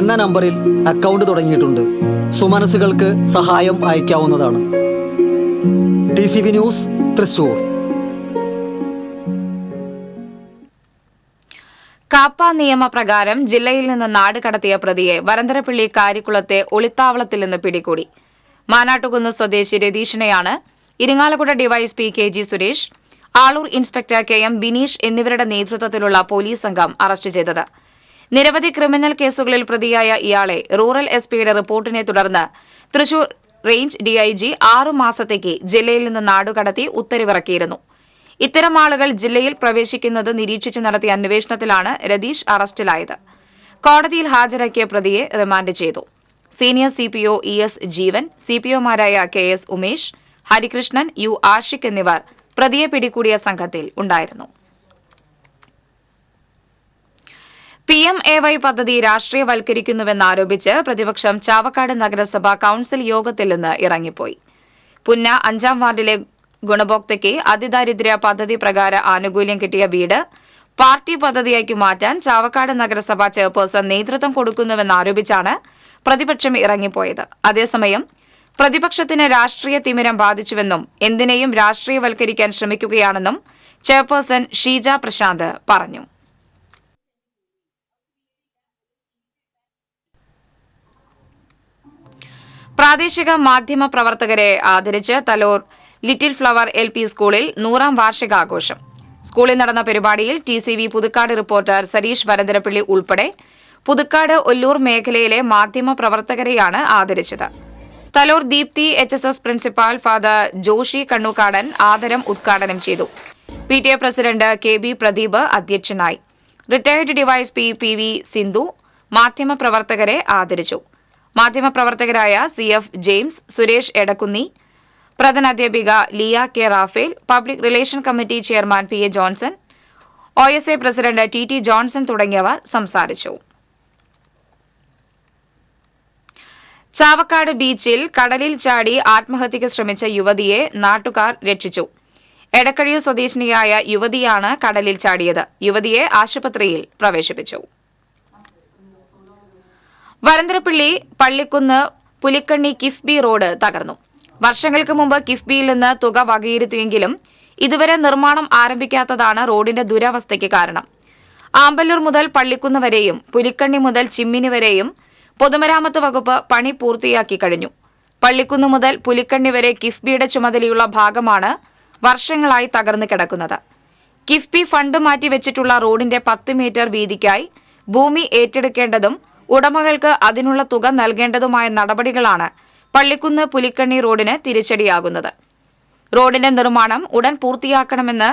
എന്ന നമ്പറിൽ അക്കൗണ്ട് തുടങ്ങിയിട്ടുണ്ട്. സുമനസുകൾക്ക് സഹായം അയക്കാവുന്നതാണ്. TCV news, Thrissur. കാപ്പ നിയമപ്രകാരം ജില്ലയിൽ നിന്ന് നാട് കടത്തിയ പ്രതിയെ വരന്തരപ്പള്ളി കാരിക്കുളത്തെ ഒളിത്താവളത്തിൽ നിന്ന് പിടികൂടി. മാനാട്ടുകുന്ന് സ്വദേശി രതീഷിനെയാണ് Irinjalakuda DYSP KG Suresh, Aloor inspector KM Bineesh എന്നിവരുടെ നേതൃത്വത്തിലുള്ള പോലീസ് സംഘം അറസ്റ്റ് ചെയ്തത്. നിരവധി ക്രിമിനൽ കേസുകളിൽ പ്രതിയായ ഇയാളെ റൂറൽ SPയുടെ റിപ്പോർട്ടിനെ തുടർന്ന് തൃശൂർ റേഞ്ച് DIG 6 മാസത്തേക്ക് ജില്ലയിൽ നിന്ന് നാടുകടത്തി ഉത്തരവിറക്കിയിരുന്നു. ഇത്തരം ആളുകൾ ജില്ലയിൽ പ്രവേശിക്കുന്നത് നിരീക്ഷിച്ച് നടത്തിയ അന്വേഷണത്തിലാണ് രതീഷ് അറസ്റ്റിലായത്. കോടതിയിൽ ഹാജരാക്കിയ പ്രതിയെ റിമാൻഡ് ചെയ്തു. സീനിയർ CPO ES ജീവൻ, CPOമാരായ KS ഉമേഷ്, ഹരികൃഷ്ണൻ, U ആഷിഖ് എന്നിവർ പ്രതിയെ പിടികൂടിയ സംഘത്തിൽ ഉണ്ടായിരുന്നു. PMAY പദ്ധതി രാഷ്ട്രീയവൽക്കരിക്കുന്നുവെന്നാരോപിച്ച് പ്രതിപക്ഷം ചാവക്കാട് നഗരസഭ കൌൺസിൽ യോഗത്തിൽ നിന്ന് ഇറങ്ങിപ്പോയി. പുന്ന 5-ാം വാർഡിലെ ഗുണഭോക്തയ്ക്ക് അതിദാരിദ്ര്യ പദ്ധതി പ്രകാര ആനുകൂല്യം കിട്ടിയ വീട് പാർട്ടി പദ്ധതിയാക്കി മാറ്റാൻ ചാവക്കാട് നഗരസഭ ചെയർപേഴ്സൺ നേതൃത്വം കൊടുക്കുന്നുവെന്നാരോപിച്ചാണ് പ്രതിപക്ഷം ഇറങ്ങിപ്പോയത്. അതേസമയം പ്രതിപക്ഷത്തിന് രാഷ്ട്രീയ തിമിരം ബാധിച്ചുവെന്നും എന്തിനേയും രാഷ്ട്രീയവൽക്കരിക്കാൻ ശ്രമിക്കുകയാണെന്നും ചെയർപേഴ്സൺ ഷീജ പ്രശാന്ത് പറഞ്ഞു. പ്രാദേശിക മാധ്യമ പ്രവർത്തകരെ ആദരിച്ച് തലോർ ലിറ്റിൽ ഫ്ലവർ LP സ്കൂളിൽ 100-ാം വാർഷികാഘോഷം. സ്കൂളിൽ നടന്ന പരിപാടിയിൽ TCV പുതുക്കാട് റിപ്പോർട്ടർ സരീഷ് വരന്തരപ്പള്ളി ഉൾപ്പെടെ പുതുക്കാട് ഒല്ലൂർ മേഖലയിലെ മാധ്യമ പ്രവർത്തകരെയാണ് ആദരിച്ചത്. Thalore Deepthi HSS principal father Joshy Kannookkadan ആദരം ഉദ്ഘാടനം ചെയ്തു. PTA പ്രസിഡന്റ് KB പ്രദീപ് അധ്യക്ഷനായി. റിട്ടയർഡ് ഡിവൈഎസ്പി PV സിന്ധു മാധ്യമപ്രവർത്തകരെ ആദരിച്ചു. മാധ്യമപ്രവർത്തകരായ CF ജെയിംസ്, സുരേഷ് എടക്കുന്നി, പ്രധാനാധ്യാപിക Liya K Raphael, public relation committee chairman PA Johnson, OSA president TT Johnson തുടങ്ങിയവർ സംസാരിച്ചു. ചാവക്കാട് ബീച്ചിൽ കടലിൽ ചാടി ആത്മഹത്യയ്ക്ക് ശ്രമിച്ച യുവതിയെ നാട്ടുകാർ രക്ഷിച്ചു. എടക്കഴിയൂർ സ്വദേശിനിയായ യുവതിയാണ് കടലിൽ ചാടിയത്. യുവതിയെ ആശുപത്രിയിൽ പ്രവേശിപ്പിച്ചു. വരന്തരപ്പള്ളി പള്ളിക്കുന്ന് പുലിക്കണ്ണി കിഫ്ബി റോഡ് തകർന്നു. വർഷങ്ങൾക്ക് മുമ്പ് കിഫ്ബിയിൽ നിന്ന് തുക വകയിരുത്തിയെങ്കിലും ഇതുവരെ നിർമ്മാണം ആരംഭിക്കാത്തതാണ് റോഡിന്റെ ദുരവസ്ഥയ്ക്ക് കാരണം. ആമ്പല്ലൂർ മുതൽ പള്ളിക്കുന്ന് വരെയും പുലിക്കണ്ണി മുതൽ ചിമ്മിനി വരെയും പൊതുമരാമത്ത് വകുപ്പ് പണി പൂർത്തിയാക്കി കഴിഞ്ഞു. പള്ളിക്കുന്ന് മുതൽ പുലിക്കണ്ണി വരെ കിഫ്ബിയുടെ ചുമതലയുള്ള ഭാഗമാണ് വർഷങ്ങളായി തകർന്നു കിടക്കുന്നത്. കിഫ്ബി ഫണ്ട് മാറ്റിവെച്ചിട്ടുള്ള റോഡിന്റെ 10 മീറ്റർ വീതിക്കായി ഭൂമി ഏറ്റെടുക്കേണ്ടതും ഉടമകൾക്ക് അതിനുള്ള തുക നൽകേണ്ടതുമായ നടപടികളാണ് പള്ളിക്കുന്ന് പുലിക്കണ്ണി റോഡിന് തിരിച്ചടിയാകുന്നത്. റോഡിന്റെ നിർമ്മാണം ഉടൻ പൂർത്തിയാക്കണമെന്ന്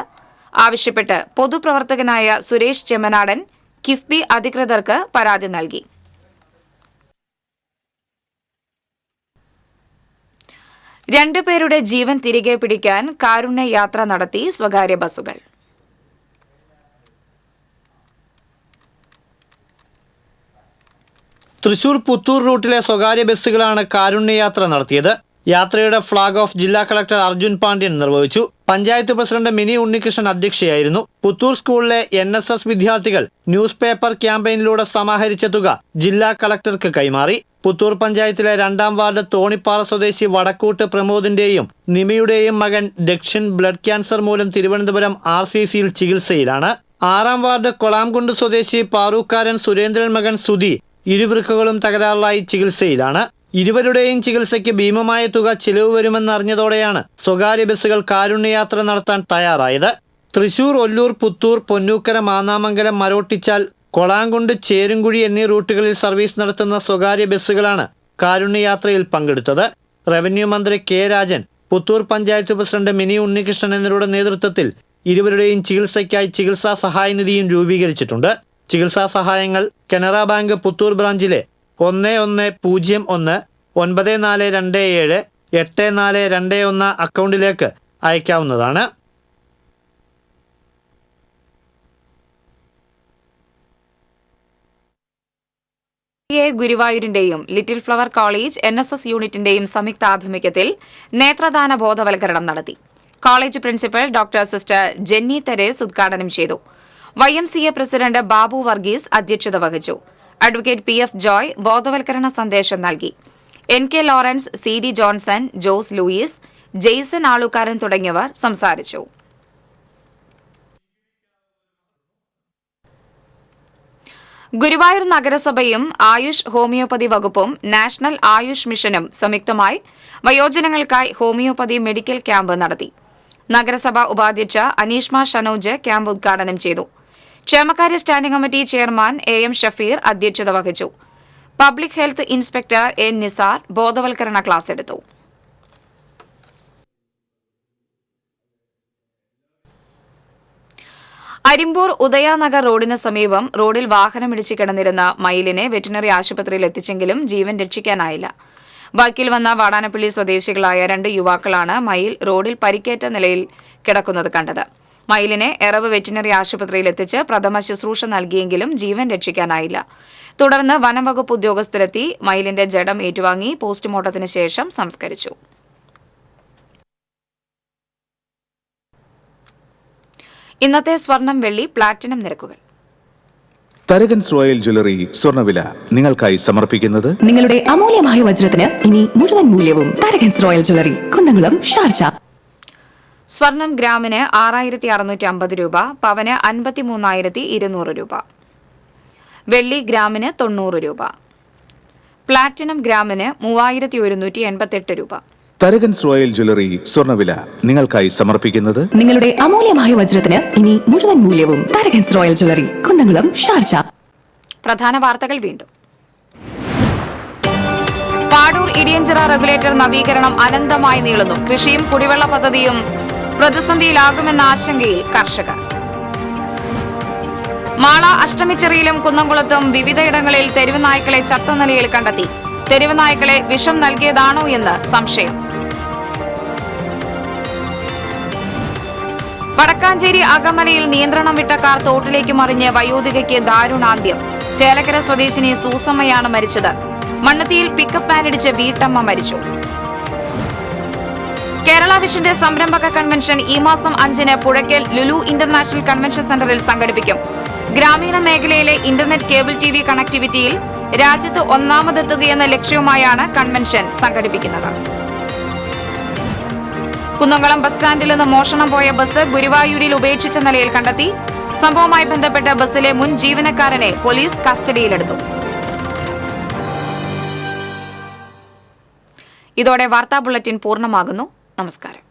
ആവശ്യപ്പെട്ട് പൊതുപ്രവർത്തകനായ സുരേഷ് ചെമ്മനാടൻ കിഫ്ബി അധികൃതർക്ക് പരാതി നൽകി. രണ്ടുപേരുടെ ജീവൻ തിരികെ പിടിക്കാൻ കാരുണ്യ യാത്ര നടത്തി സ്വകാര്യ ബസുകൾ. തൃശൂർ പുത്തൂർ റൂട്ടിലെ സ്വകാര്യ ബസ്സുകളാണ് കാരുണ്യയാത്ര നടത്തിയത്. യാത്രയുടെ ഫ്ളാഗ് ഓഫ് ജില്ലാ കളക്ടർ അർജുൻ പാണ്ഡ്യൻ നിർവഹിച്ചു. പഞ്ചായത്ത് പ്രസിഡന്റ് മിനി ഉണ്ണികൃഷ്ണൻ അധ്യക്ഷയായിരുന്നു. പുത്തൂർ സ്കൂളിലെ NSS വിദ്യാർത്ഥികൾ ന്യൂസ് പേപ്പർ ക്യാമ്പയിനിലൂടെ സമാഹരിച്ച തുക ജില്ലാ കളക്ടർക്ക് കൈമാറി. പുത്തൂർ പഞ്ചായത്തിലെ 2-ാം വാർഡ് തോണിപ്പാറ സ്വദേശി വടക്കൂട്ട് പ്രമോദിന്റെയും നിമിയുടെയും മകൻ ദക്ഷിൻ ബ്ലഡ് ക്യാൻസർ മൂലം തിരുവനന്തപുരം RCCയിൽ ചികിത്സയിലാണ്. 6-ാം വാർഡ് കൊളാംകുണ്ട് സ്വദേശി പാറൂക്കാരൻ സുരേന്ദ്രൻ മകൻ സുധി ഇരുവൃക്കകളും തകരാറിലായി ചികിത്സയിലാണ്. ഇരുവരുടെയും ചികിത്സയ്ക്ക് ഭീമമായ തുക ചിലവ് വരുമെന്നറിഞ്ഞതോടെയാണ് സ്വകാര്യ ബസ്സുകൾ കാരുണ്യയാത്ര നടത്താൻ തയ്യാറായത്. തൃശൂർ, ഒല്ലൂർ, പുത്തൂർ, പൊന്നൂക്കര, മാന്നാമംഗലം, മരോട്ടിച്ചാൽ, കൊളാങ്കുണ്ട്, ചേരുംകുഴി എന്നീ റൂട്ടുകളിൽ സർവീസ് നടത്തുന്ന സ്വകാര്യ ബസ്സുകളാണ് കാരുണ്യയാത്രയിൽ പങ്കെടുത്തത്. റവന്യൂ മന്ത്രി കെ രാജൻ, പുത്തൂർ പഞ്ചായത്ത് പ്രസിഡന്റ് മിനി ഉണ്ണികൃഷ്ണൻ എന്നിവരുടെ നേതൃത്വത്തിൽ ഇരുവരുടെയും ചികിത്സയ്ക്കായി ചികിത്സാ സഹായനിധിയും രൂപീകരിച്ചിട്ടുണ്ട്. ചികിത്സാ സഹായങ്ങൾ കനറ ബാങ്ക് പുത്തൂർ ബ്രാഞ്ചിലെ 110194278421 അക്കൗണ്ടിലേക്ക് അയക്കാവുന്നതാണ്. ഗുരുവായൂരിന്റെയും ലിറ്റിൽ ഫ്ലവർ കോളേജ് NSS യൂണിറ്റിന്റെയും സംയുക്താഭിമുഖ്യത്തിൽ നേത്രദാന ബോധവൽക്കരണം നടത്തി. College principal doctor sister Jenny Therese ഉദ്ഘാടനം ചെയ്തു. YMCA പ്രസിഡന്റ് ബാബു വർഗീസ് അധ്യക്ഷത വഹിച്ചു. അഡ്വക്കേറ്റ് PF ജോയ് ബോധവൽക്കരണ സന്ദേശം നൽകി. NK Lawrence, CD Johnson, Jose Louis, Jason Alukaran തുടങ്ങിയവർ സംസാരിച്ചു. ഗുരുവായൂർ നഗരസഭയും ആയുഷ് ഹോമിയോപ്പതി വകുപ്പും നാഷണൽ ആയുഷ് മിഷനും സംയുക്തമായി വയോജനങ്ങൾക്കായി ഹോമിയോപ്പതി മെഡിക്കൽ ക്യാമ്പ് നടത്തി. നഗരസഭാ ഉപാധ്യക്ഷ അനീഷ്മ ഷനോജ് ക്യാമ്പ് ഉദ്ഘാടനം ചെയ്തു. ക്ഷേമകാര്യ standing committee chairman AM Shafeer അധ്യക്ഷത വഹിച്ചു. Public health inspector N Nisar ബോധവൽക്കരണ ക്ലാസ് എടുത്തു. അരിമ്പൂർ ഉദയാനഗർ റോഡിന് സമീപം റോഡിൽ വാഹനമിടിച്ച് കിടന്നിരുന്ന മയിലിനെ വെറ്റിനറി ആശുപത്രിയിൽ എത്തിച്ചെങ്കിലും ജീവൻ രക്ഷിക്കാനായില്ല. ബൈക്കിൽ വന്ന വാടാനപ്പള്ളി സ്വദേശികളായ 2 യുവാക്കളാണ് മയിൽ റോഡിൽ പരിക്കേറ്റ നിലയിൽ കിടക്കുന്നത് കണ്ടത്. മയിലിനെ എറവ് വെറ്റിനറി ആശുപത്രിയിൽ എത്തിച്ച് പ്രഥമ ശുശ്രൂഷ നൽകിയെങ്കിലും ജീവൻ രക്ഷിക്കാനായില്ല. തുടർന്ന് വനംവകുപ്പ് ഉദ്യോഗസ്ഥരെത്തി മയിലിന്റെ ജഡം ഏറ്റുവാങ്ങി പോസ്റ്റ്മോർട്ടത്തിന് ശേഷം സംസ്കരിച്ചു. ഇന്നത്തെ സ്വർണം, വെള്ളി, പ്ലാറ്റിനം നിരക്കുകൾ. തരകൻസ് റോയൽ ജ്വല്ലറി സ്വർണ്ണവില നിങ്ങൾക്കായി സമർപ്പിക്കുന്നത് നിങ്ങളുടെ അമൂല്യമായ വജ്രത്തിന് ഇനി മുഴുവൻ മൂല്യവും Tharakans royal jewellery, Kunnamkulam, Sharjah. സ്വർണം ഗ്രാമിന് 6650 രൂപ, പവന് 53,200 രൂപ. വെള്ളി ഗ്രാമിന് 90 രൂപ. പ്ലാറ്റിനം ഗ്രാമിന് 3188 രൂപ. തരകൻസ് റോയൽ ജ്വല്ലറി സ്വർണ്ണവില നിങ്ങൾക്കായി സമർപ്പിക്കുന്നത് നിങ്ങളുടെ അമൂല്യമായ വജ്രത്തിന് ഇനി മുഴുവൻ മൂല്യവും Tharakans royal jewellery, Kunnamkulam, Sharjah. പ്രധാന വാർത്തകൾ വീണ്ടും. പാടൂർ ഇടിയഞ്ചിറ റെഗുലേറ്റർ നവീകരണം അനന്തമായി നീളുന്നു. കൃഷിയും കുടിവെള്ള പദ്ധതിയും പ്രതിസന്ധിയിലാകുമെന്ന ആശങ്കയിൽ കർഷകർ. മാള അഷ്ടമിച്ചെറിയിലും കുന്നംകുളത്തും വിവിധയിടങ്ങളിൽ തെരുവ് നായ്ക്കളെ ചത്ത നിലയിൽ കണ്ടെത്തി. തെരുവ് നായ്ക്കളെ വിഷം നൽകിയതാണോ എന്ന് സംശയം. വടക്കാഞ്ചേരി അകമലയിൽ നിയന്ത്രണം വിട്ട കാർ തോട്ടിലേക്ക് മറിഞ്ഞ് വയോധികയ്ക്ക് ദാരുണാന്ത്യം. ചേലക്കര സ്വദേശിനി സൂസമ്മയാണ് മരിച്ചത്. മണ്ണുത്തിയിൽ പിക്കപ്പ് വാനിടിച്ച് വീട്ടമ്മ മരിച്ചു. കേരള വിഷന്റെ സംരംഭക കൺവെൻഷൻ ഈ മാസം 5-ന് പുഴയ്ക്കൽ ലുലു ഇന്റർനാഷണൽ കൺവെൻഷൻ സെന്ററിൽ സംഘടിപ്പിക്കും. ഗ്രാമീണ മേഖലയിലെ ഇന്റർനെറ്റ് കേബിൾ TV കണക്ടിവിറ്റിയിൽ രാജ്യത്ത് ഒന്നാമതെത്തുകയെന്ന ലക്ഷ്യവുമായാണ് കൺവെൻഷൻ സംഘടിപ്പിക്കുന്നത്. കുന്നംകുളം ബസ് സ്റ്റാൻഡിൽ നിന്ന് മോഷണം പോയ ബസ് ഗുരുവായൂരിൽ ഉപേക്ഷിച്ച നിലയിൽ കണ്ടെത്തി. സംഭവവുമായി ബന്ധപ്പെട്ട് ബസ്സിലെ മുൻ ജീവനക്കാരനെ പോലീസ് കസ്റ്റഡിയിലെടുത്തു. ഇതോടെ വാർത്താ ബുള്ളറ്റിൻ പൂർണ്ണമാകുന്നു. നമസ്കാരം.